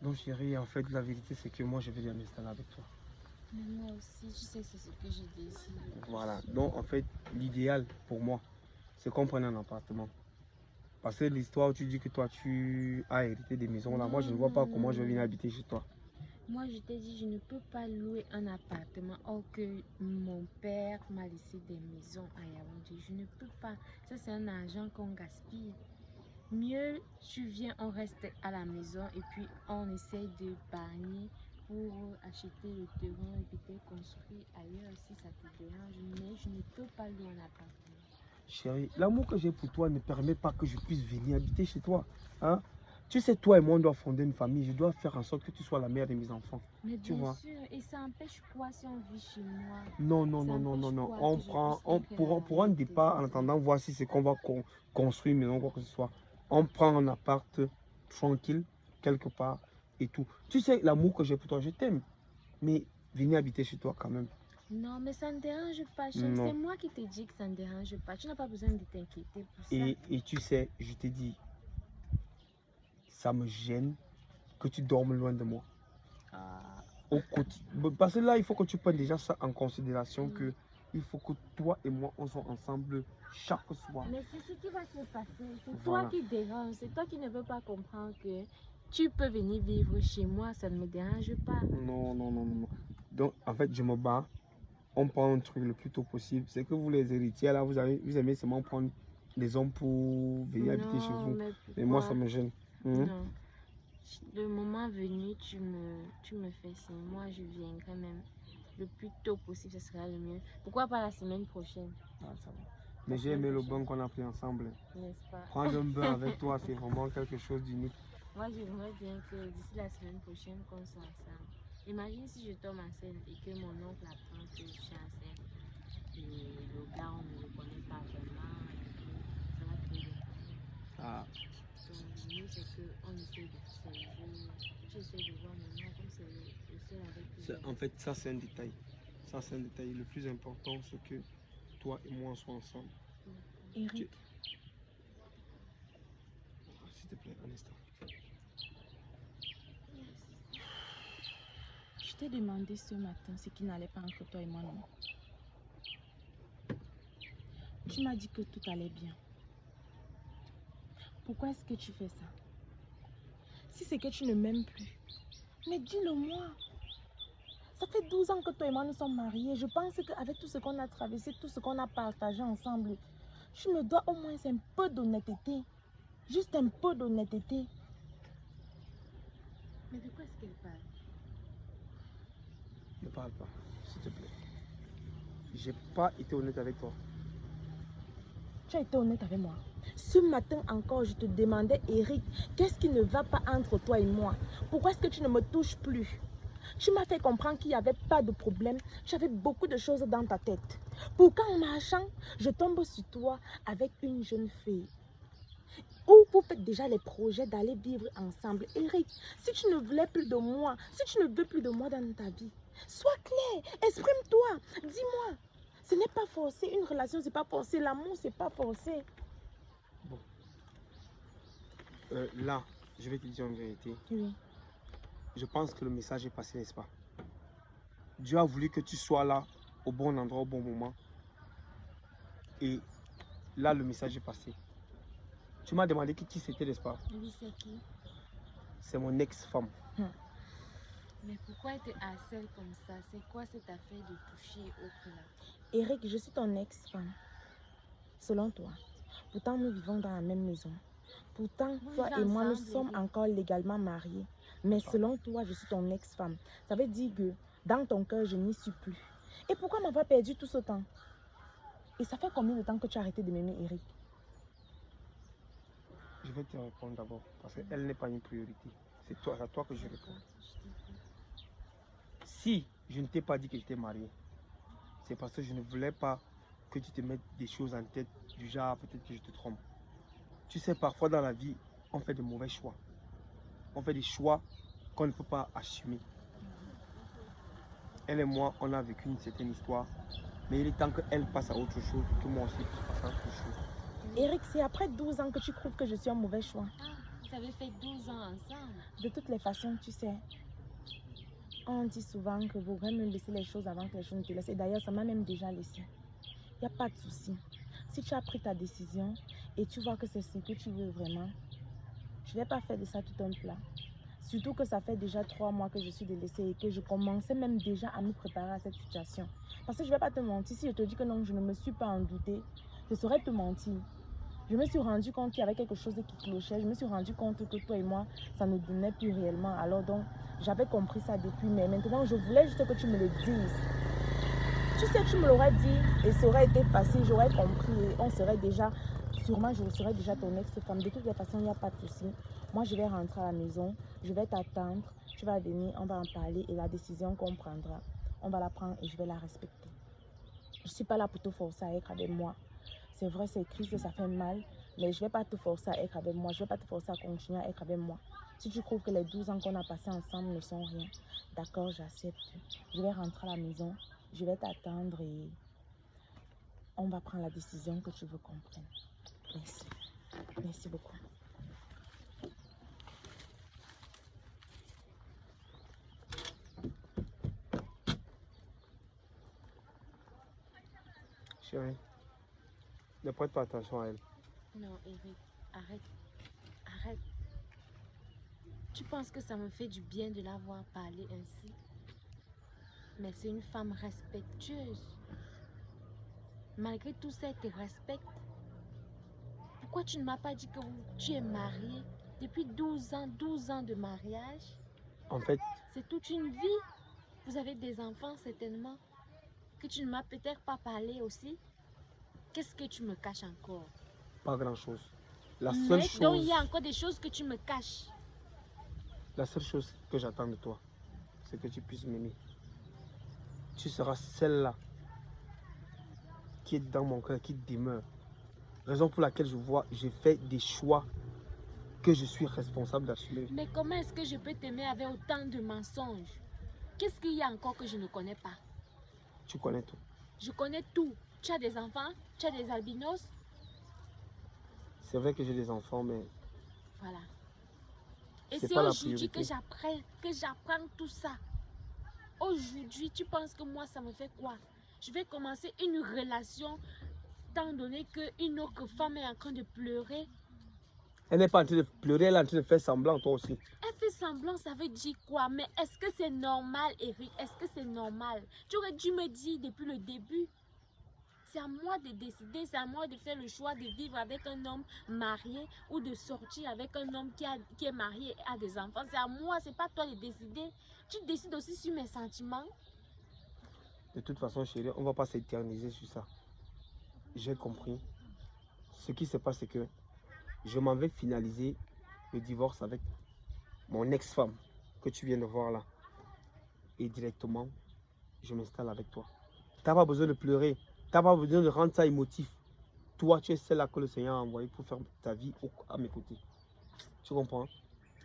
Donc chérie, en fait, la vérité, c'est que moi, je vais bien m'installer avec toi. Mais moi aussi, tu sais, c'est ce que je désire. Voilà. Donc, en fait, l'idéal pour moi, c'est qu'on prenne un appartement. Parce que l'histoire où tu dis que toi, tu as hérité des maisons là, moi, je ne vois pas comment je vais venir habiter chez toi. Moi, je t'ai dit, je ne peux pas louer un appartement or que mon père m'a laissé des maisons à Yaoundé. Je ne peux pas. Ça, c'est un argent qu'on gaspille. Mieux, tu viens, on reste à la maison et puis on essaye de barnier pour acheter le terrain et peut-être construire ailleurs si ça te dérange. Mais je ne peux pas louer un appartement. Chérie, l'amour que j'ai pour toi ne permet pas que je puisse venir habiter chez toi. Hein? Tu sais, toi et moi, on doit fonder une famille. Je dois faire en sorte que tu sois la mère de mes enfants. Mais Tu bien vois? sûr, et ça empêche quoi si on vit chez moi? Non, non, Ça non, non, non, empêche non. quoi On que je prend, puisse être pour la un mère de tes départ, en enfants? attendant, voir si c'est qu'on va construire une maison, quoi que ce soit. On prend un appart tranquille, quelque part, et tout. Tu sais, l'amour que j'ai pour toi, je t'aime. Mais venir habiter chez toi quand même. Non, mais ça ne dérange pas, chérie. C'est Non. moi qui te dis que ça ne dérange pas. Tu n'as pas besoin de t'inquiéter pour ça. Et tu sais, je te dis, ça me gêne que tu dormes loin de moi. Ah, Au quotidien. Parce que là, il faut que tu prennes déjà ça en considération, mm. que il faut que toi et moi, on soit ensemble chaque soir. Mais c'est ce qui va se passer. C'est Voilà. toi qui dérange. C'est toi qui ne veux pas comprendre que tu peux venir vivre chez moi. Ça ne me dérange pas. Non, non, non, non, non. Donc, en fait, je me bats. On prend un truc le plus tôt possible. C'est que vous, les héritiers, là, vous aimez seulement prendre des hommes pour venir habiter chez Non, vous. mais Mais moi, pourquoi? ça me gêne. Mhm. Non. Le moment venu, tu me fais signe. Moi, je viendrai même. Le plus tôt possible, ce sera le mieux. Pourquoi pas la semaine prochaine? Ah, ça va. Mais j'ai aimé le bain qu'on a pris ensemble. N'est-ce pas? Prendre un bain avec toi, c'est vraiment quelque chose d'unique. Moi, j'aimerais bien que d'ici la semaine prochaine, qu'on soit ensemble. Imagine si je tombe enceinte et que mon oncle apprend que je suis enceinte et le gars, on ne le connaît pas vraiment et que ça va créer des problèmes. Ah. Donc, le mieux, c'est qu'on essaie de s'élever. Tu essaies de voir maintenant comme c'est le seul avec qui je En reste. fait, ça, c'est un détail. Ça, c'est un détail. Le plus important, c'est que toi et moi, on soit ensemble. Eric, S'il te plaît, un instant. je t'ai demandé ce matin ce qui n'allait pas entre toi et moi, non? Tu m'as dit que tout allait bien. Pourquoi est-ce que tu fais ça? Si c'est que tu ne m'aimes plus, mais dis-le-moi. Ça fait 12 ans que toi et moi nous sommes mariés. Je pense qu'avec tout ce qu'on a traversé, tout ce qu'on a partagé ensemble, tu me dois au moins un peu d'honnêteté. Juste un peu d'honnêteté. Mais de quoi est-ce qu'elle parle? Ne parle pas, s'il te plaît. J'ai pas été honnête avec toi. Tu as été honnête avec moi. Ce matin encore, je te demandais, Eric, qu'est-ce qui ne va pas entre toi et moi? Pourquoi est-ce que tu ne me touches plus? Tu m'as fait comprendre qu'il n'y avait pas de problème. Tu avais beaucoup de choses dans ta tête. Pourquoi en marchant, je tombe sur toi avec une jeune fille? Ou vous faites déjà les projets d'aller vivre ensemble. Eric, si tu ne voulais plus de moi, si tu ne veux plus de moi dans ta vie, sois clair, exprime-toi, dis-moi. Ce n'est pas forcé, une relation c'est pas forcé, l'amour c'est pas forcé. Bon. Là, je vais te dire une vérité. Oui. Je pense que le message est passé, n'est-ce pas? Dieu a voulu que tu sois là, au bon endroit, au bon moment. Et là, le message est passé. Tu m'as demandé qui c'était, n'est-ce pas? Oui, c'est qui? C'est mon ex-femme. Mais pourquoi elle te harcèle comme ça? C'est quoi cette affaire de toucher autre là? Eric, je suis ton ex-femme. Selon toi. Pourtant, nous vivons dans la même maison. Pourtant, toi et moi, nous sommes encore légalement mariés. Mais selon toi, je suis ton ex-femme. Ça veut dire que dans ton cœur, je n'y suis plus. Et pourquoi m'avoir perdu tout ce temps? Et ça fait combien de temps que tu as arrêté de m'aimer, Eric? Je vais te répondre d'abord, parce qu'elle n'est pas une priorité. C'est à toi que je réponds. Si je ne t'ai pas dit que j'étais marié, c'est parce que je ne voulais pas que tu te mettes des choses en tête, du genre peut-être que je te trompe. Tu sais, parfois dans la vie, on fait de mauvais choix. On fait des choix qu'on ne peut pas assumer. Elle et moi, on a vécu une certaine histoire, mais il est temps qu'elle passe à autre chose, que moi aussi je passe à autre chose. Eric, c'est après 12 ans que tu trouves que je suis un mauvais choix. Vous avez fait 12 ans ensemble. De toutes les façons, tu sais, on dit souvent que vous pouvez me laisser les choses avant que les choses ne te laissent. Et d'ailleurs, ça m'a même déjà laissé. Il n'y a pas de souci. Si tu as pris ta décision et tu vois que c'est ce que tu veux vraiment, je ne vais pas faire de ça tout un plat. Surtout que ça fait déjà 3 mois que je suis délaissée et que je commençais même déjà à me préparer à cette situation. Parce que je ne vais pas te mentir, si je te dis que non, je ne me suis pas en douté, je saurais te mentir. Je me suis rendu compte qu'il y avait quelque chose qui clochait. Je me suis rendu compte que toi et moi, ça ne donnait plus réellement. Alors donc, j'avais compris ça depuis. Mais maintenant, je voulais juste que tu me le dises. Tu sais, tu me l'aurais dit et ça aurait été facile. J'aurais compris et on serait déjà... Sûrement, je serais déjà ton ex-femme. De toutes les façons, il n'y a pas de souci. Moi, je vais rentrer à la maison. Je vais t'attendre. Tu vas venir, on va en parler. Et la décision qu'on prendra, on va la prendre et je vais la respecter. Je ne suis pas là pour te forcer à être avec moi. C'est vrai, c'est triste, ça fait mal, mais je ne vais pas te forcer à être avec moi. Je ne vais pas te forcer à continuer à être avec moi. Si tu trouves que les 12 ans qu'on a passés ensemble ne sont rien, d'accord, j'accepte. Je vais rentrer à la maison, je vais t'attendre et on va prendre la décision que tu veux qu'on prenne. Merci. Merci beaucoup. Chérie, ne prête pas attention à elle. Non, Eric, arrête. Arrête. Tu penses que ça me fait du bien de la voir parler ainsi? Mais c'est une femme respectueuse. Malgré tout ça, elle te respecte. Pourquoi tu ne m'as pas dit que tu es marié depuis 12 ans de mariage? En fait, C'est toute une vie. Vous avez des enfants certainement que tu ne m'as peut-être pas parlé aussi. Qu'est-ce que tu me caches encore? pas grand-chose. La seule Donc il chose, y a encore des choses que tu me caches. la seule chose que j'attends de toi, c'est que tu puisses m'aimer. Tu seras celle-là qui est dans mon cœur, qui demeure. Raison pour laquelle je fais des choix que je suis responsable d'assumer. Mais comment est-ce que je peux t'aimer avec autant de mensonges? Qu'est-ce qu'il y a encore que je ne connais pas? Tu connais tout. Je connais tout. Tu as des enfants, tu as des albinos. C'est vrai que j'ai des enfants, mais Voilà. Et c'est c'est pas la aujourd'hui priorité. que j'apprends tout ça. Aujourd'hui, tu penses que moi, ça me fait quoi? Je vais commencer une relation, tant donné qu'une autre femme est en train de pleurer. Elle n'est pas en train de pleurer, elle est en train de faire semblant, toi aussi. Elle fait semblant, ça veut dire quoi? Mais est-ce que c'est normal, Eric? Est-ce que c'est normal? Tu aurais dû me dire depuis le début. C'est à moi de décider, c'est à moi de faire le choix de vivre avec un homme marié ou de sortir avec un homme qui est marié et a des enfants. C'est à moi, c'est pas toi de décider. Tu décides aussi sur mes sentiments. De toute façon, chérie, on ne va pas s'éterniser sur ça. J'ai compris. Ce qui se passe, c'est que je m'en vais finaliser le divorce avec mon ex-femme que tu viens de voir là. Et directement, je m'installe avec toi. Tu n'as pas besoin de pleurer. Tu n'as pas besoin de rendre ça émotif. Toi, tu es celle-là que le Seigneur a envoyée pour faire ta vie à mes côtés. Tu comprends?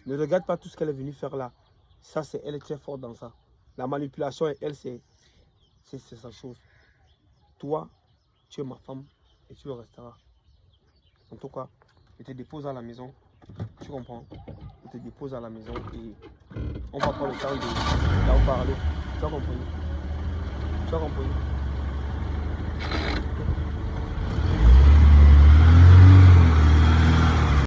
Ne regarde pas tout ce qu'elle est venue faire là. Ça, elle est très forte dans ça. La manipulation, elle, c'est sa chose. Toi, tu es ma femme et tu le resteras. En tout cas, je te dépose à la maison. Tu comprends? Je te dépose à la maison et on va prendre le temps d'en parler. Tu as compris? Tu as compris?